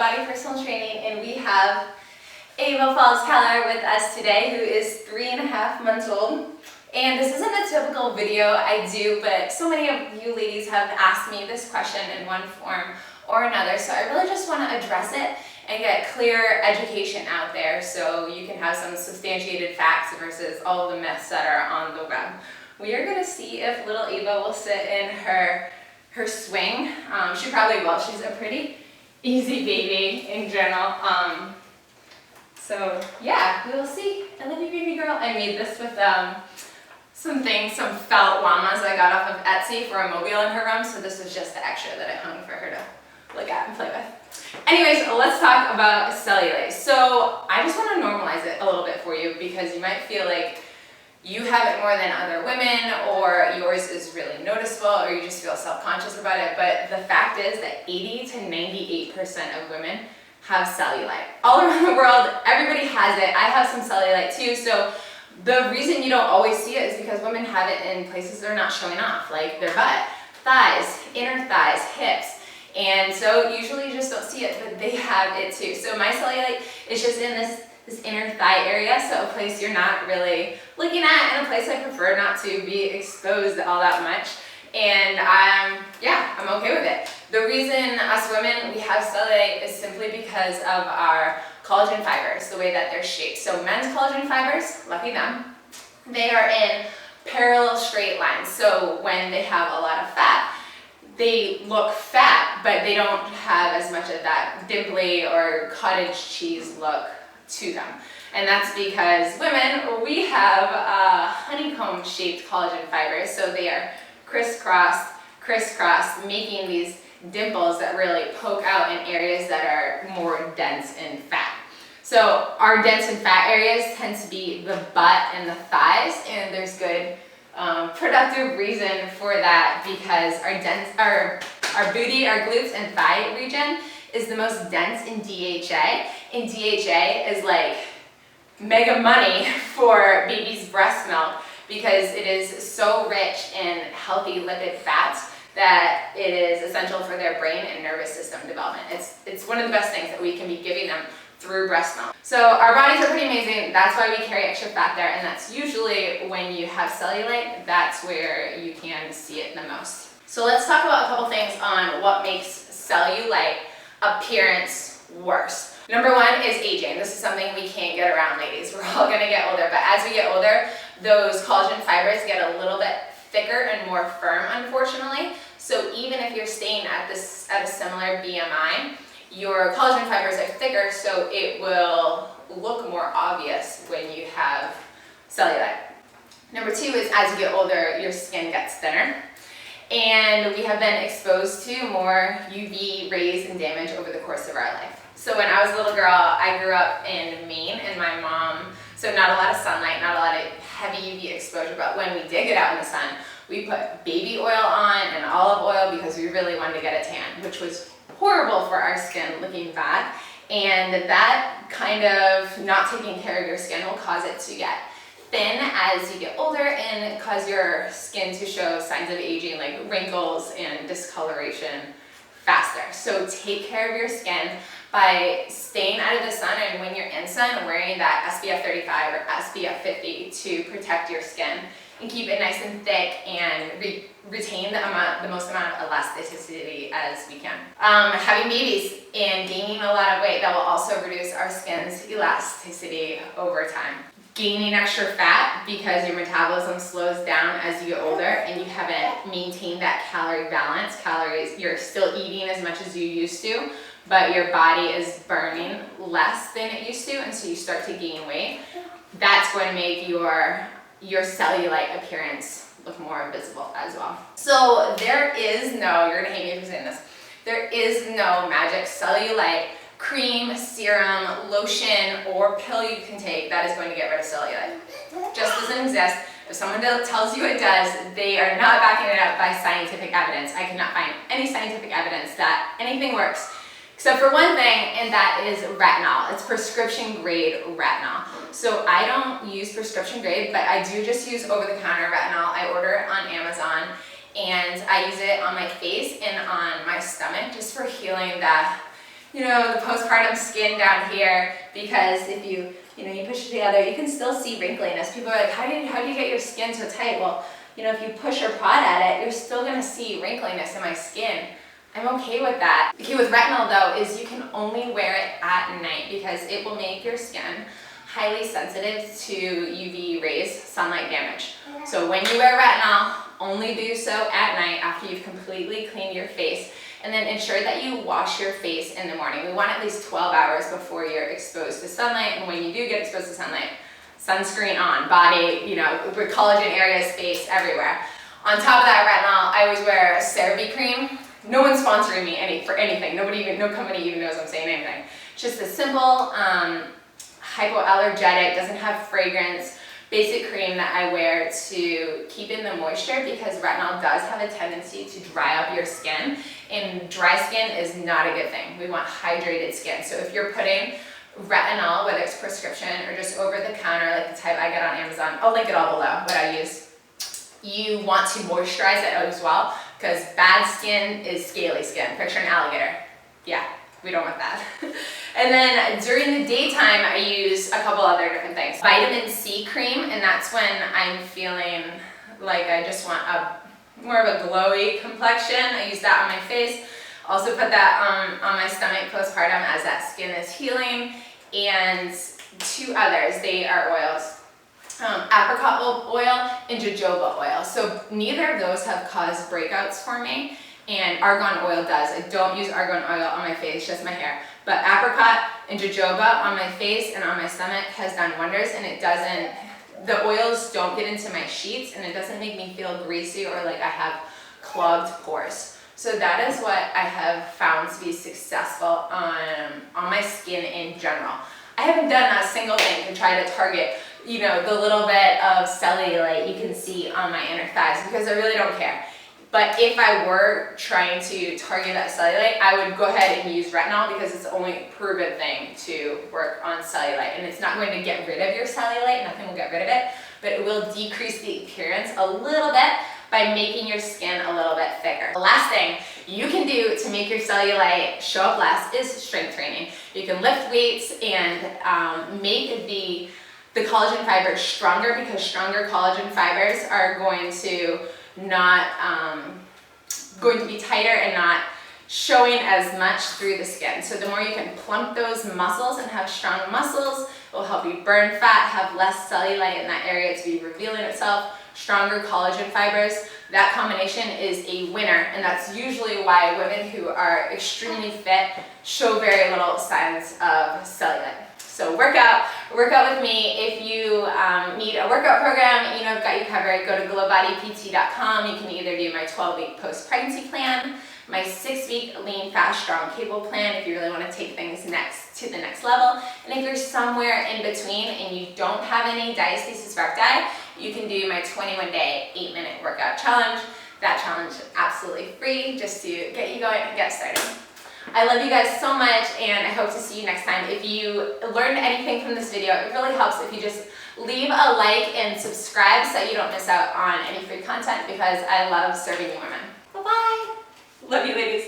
Body Personal Training, and we have Ava Keller with us today, who is 3.5 months old. And this isn't a typical video I do, but so many of you ladies have asked me this question in one form or another, so I really just want to address it and get clear education out there so you can have some substantiated facts versus all the myths that are on the web. We are going to see if little Ava will sit in her swing. She probably will. She's a pretty easy baby in general. So yeah, we will see. I love you, baby girl. I made this with some felt llamas I got off of Etsy for a mobile in her room. So this was just the extra that I hung for her to look at and play with. Anyways, let's talk about cellulite. So I just want to normalize it a little bit for you because you might feel like you have it more than other women, or yours is really noticeable, or you just feel self-conscious about it. But the fact is that 80 to 98% of women have cellulite. All around the world, everybody has it. I have some cellulite too. So the reason you don't always see it is because women have it in places they're not showing off, like their butt, thighs, inner thighs, hips. And so usually you just don't see it, but they have it too. So my cellulite is just in this inner thigh area, so a place you're not really looking at, and a place I prefer not to be exposed all that much. And I'm okay with it. The reason us women, we have cellulite is simply because of our collagen fibers, the way that they're shaped. So men's collagen fibers, lucky them, they are in parallel straight lines. So when they have a lot of fat, they look fat, but they don't have as much of that dimply or cottage cheese look to them. And that's because women, we have honeycomb shaped collagen fibers, so they are crisscrossed, making these dimples that really poke out in areas that are more dense in fat. So our dense and fat areas tend to be the butt and the thighs, and there's good productive reason for that because our booty, our glutes and thigh region is the most dense in DHA, and DHA is like mega money for baby's breast milk because it is so rich in healthy lipid fats that it is essential for their brain and nervous system development. It's one of the best things that we can be giving them through breast milk. So our bodies are pretty amazing. That's why we carry extra fat there, and that's usually when you have cellulite, that's where you can see it the most. So let's talk about a couple things on what makes cellulite appearance worse. Number one is aging. This is something we can't get around, ladies. We're all gonna get older, but as we get older, those collagen fibers get a little bit thicker and more firm, unfortunately. So even if you're staying at a similar BMI, your collagen fibers are thicker, so it will look more obvious when you have cellulite. Number two is as you get older, your skin gets thinner. And we have been exposed to more UV rays and damage over the course of our life. So when I was a little girl, I grew up in Maine, and my mom, so not a lot of sunlight, not a lot of heavy UV exposure, but when we did get out in the sun, we put baby oil on and olive oil because we really wanted to get a tan, which was horrible for our skin looking back. And that kind of not taking care of your skin will cause it to get thin as you get older and cause your skin to show signs of aging like wrinkles and discoloration faster. So take care of your skin by staying out of the sun, and when you're in sun, wearing that SPF 35 or SPF 50 to protect your skin and keep it nice and thick and retain the most amount of elasticity as we can. Having babies and gaining a lot of weight, that will also reduce our skin's elasticity over time. Gaining extra fat because your metabolism slows down as you get older and you haven't maintained that calorie balance. Calories, you're still eating as much as you used to, but your body is burning less than it used to, and so you start to gain weight. That's going to make your cellulite appearance look more visible as well. So there is no, you're gonna hate me for saying this, there is no magic cellulite cream, serum, lotion, or pill you can take that is going to get rid of cellulite. Just doesn't exist. If someone tells you it does, they are not backing it up by scientific evidence. I cannot find any scientific evidence that anything works, except for one thing, and that is retinol. It's prescription grade retinol. So I don't use prescription grade, but I do just use over-the-counter retinol. I order it on Amazon, and I use it on my face and on my stomach just for healing that you know, the postpartum skin down here, because if you push it together, you can still see wrinkliness. People are like, how do you get your skin so tight? Well, you know, if you push or prod at it, you're still gonna see wrinkliness in my skin. I'm okay with that. The key with retinol though is you can only wear it at night because it will make your skin highly sensitive to UV rays, sunlight damage. So when you wear retinol, only do so at night after you've completely cleaned your face. And then ensure that you wash your face in the morning. We want at least 12 hours before you're exposed to sunlight. And when you do get exposed to sunlight, sunscreen on, body, you know, collagen areas, face, everywhere. On top of that retinol, I always wear a CeraVe cream. No one's sponsoring me for anything. No company even knows I'm saying anything. Just a simple, hypoallergenic, doesn't have fragrance, basic cream that I wear to keep in the moisture, because retinol does have a tendency to dry up your skin, and dry skin is not a good thing. We want hydrated skin. So if you're putting retinol, whether it's prescription or just over the counter, like the type I get on Amazon, I'll link it all below, what I use, you want to moisturize it as well, because bad skin is scaly skin. Picture an alligator. Yeah, we don't want that. And then during the daytime, I use a couple other different things. Vitamin C cream, and that's when I'm feeling like I just want more of a glowy complexion. I use that on my face. Also put that on my stomach postpartum as that skin is healing. And two others, they are oils. Apricot oil and jojoba oil. So neither of those have caused breakouts for me, and argan oil does. I don't use argan oil on my face, just my hair. But apricot and jojoba on my face and on my stomach has done wonders, and it doesn't, the oils don't get into my sheets, and it doesn't make me feel greasy or like I have clogged pores. So that is what I have found to be successful on my skin in general. I haven't done a single thing to try to target, you know, the little bit of cellulite you can see on my inner thighs, because I really don't care. But if I were trying to target that cellulite, I would go ahead and use retinol, because it's the only proven thing to work on cellulite. And it's not going to get rid of your cellulite, nothing will get rid of it, but it will decrease the appearance a little bit by making your skin a little bit thicker. The last thing you can do to make your cellulite show up less is strength training. You can lift weights and make the collagen fibers stronger, because stronger collagen fibers are going to be tighter and not showing as much through the skin. So the more you can plump those muscles and have strong muscles, it will help you burn fat, have less cellulite in that area to be revealing itself, stronger collagen fibers. That combination is a winner, and that's usually why women who are extremely fit show very little signs of cellulite. So work out with me. If you need a workout program, you know I've got you covered. Go to GlowBodyPT.com. You can either do my 12-week post-pregnancy plan, my 6-week lean, fast, strong, cable plan if you really want to take things to the next level. And if you're somewhere in between and you don't have any diastasis recti, you can do my 21-day, 8-minute workout challenge. That challenge is absolutely free, just to get you going and get started. I love you guys so much, and I hope to see you next time. If you learned anything from this video, it really helps if you just leave a like and subscribe so you don't miss out on any free content, because I love serving you women. Bye-bye. Love you, ladies.